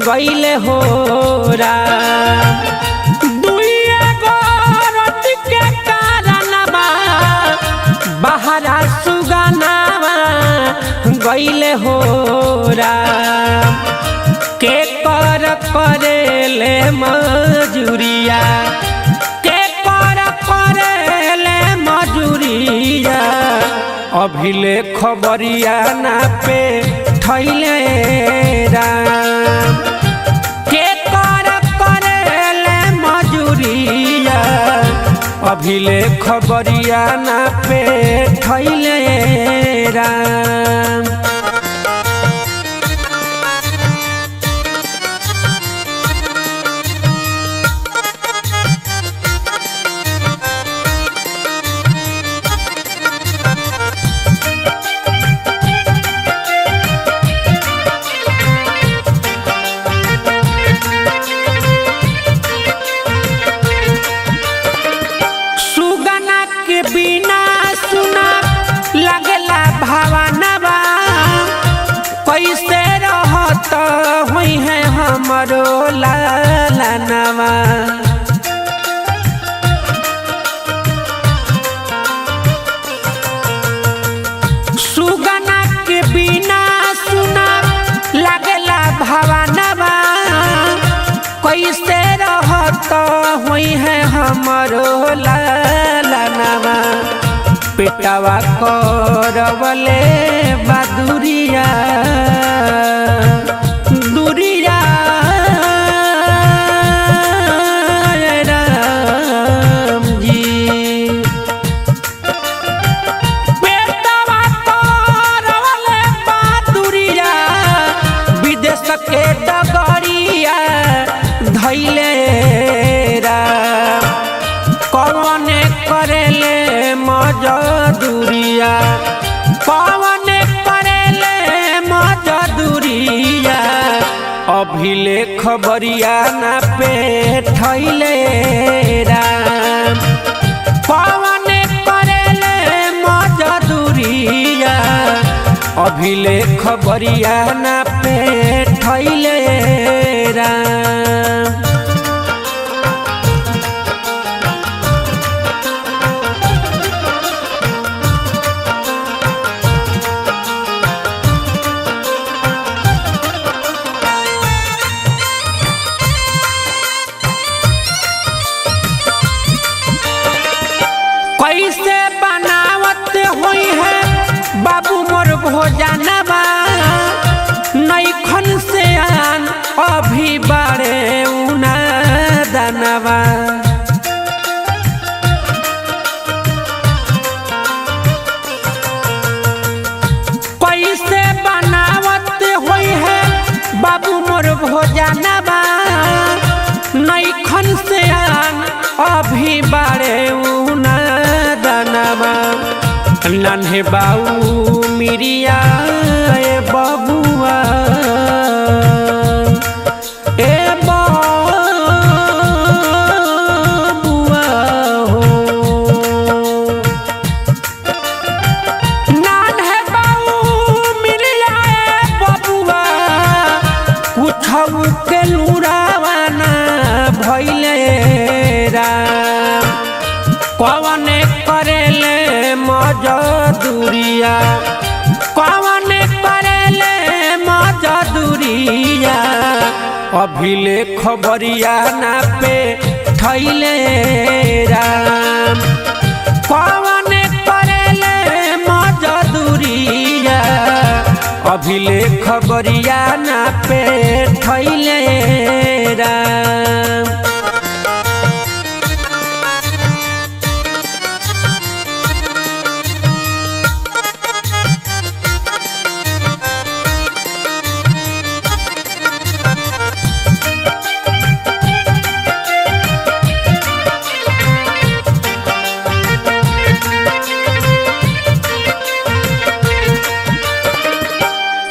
गईले हो के कारणवा बहरा सुगनावा गईले हो के कर करेले मजूरिया के कर करेले मजूरिया अभिले खबरिया ना पे थैले राम के कर करेले मजूरिया अभिले खबरिया ना पे थैले राम। बिना सुना लगला भावनवा कैसे रहत हुई है हमरो लालनवा सुगना के बिना सुना लगला भावनवा कैसे रहत हुई है हमरो लालनवा पेटवा करवले बदुरिया दुरिया राम जी पेटवा करवले बदुरिया विदेश के डगरिया धैले राम कौन करेले मजदूरिया कौन करेले मजदूरिया अभिले खबरिया ना पे थैले राम कौन करेले मजदूरिया अभिले खबरिया ना पे थैले राम। कैसे बनावत हुई है बाबू मोर भोजनवा नैखन से आन अभी बड़े उना दनवा कैसे बनावत हुई है बाबू मोर भोजनवा नैखन से आन अभी बड़े उना दनवा नन्हे बाऊ मिरिया ए बबुआ ए बबुआ हो नन्हे बाऊ मिरिया ए बबुआ कुछऊ के लुरावाना भइले राम कौन करेले मजदूरिया कौन करेले मजदूरिया अभिले खबरिया ना पे थैले राम कौन करेले मजदूरिया अभिले खबरिया ना पे थैले राम।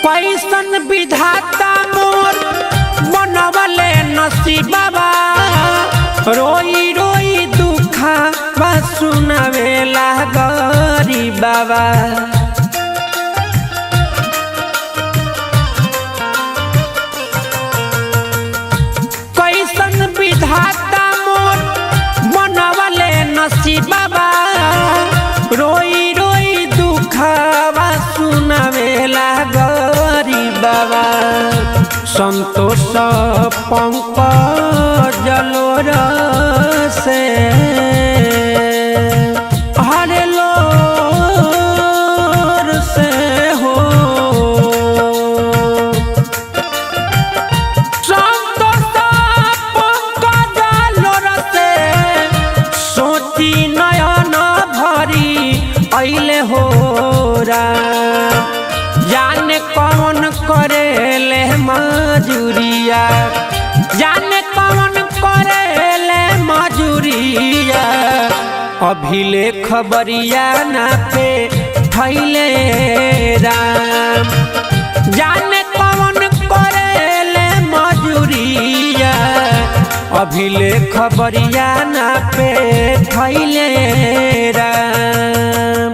कैसन विधाता मोर बनवले नसीबा रोई रोई दुखा सुनावेला गरीबा विधाता मोर मनवले नसीबा रोई रोई दुखवा सुनावेला गरीबा संतोष पंकज लोर से हरे लोर से हो संतोष पंकज लोर से सोची नयन भरी अइले हो जाने कौन करेले मजूरिया जाने कौन करेले मजूरिया अभिले खबरिया ना पे थैले राम जाने कौन करेले मजूरिया अभिले खबरिया ना पे थैले राम।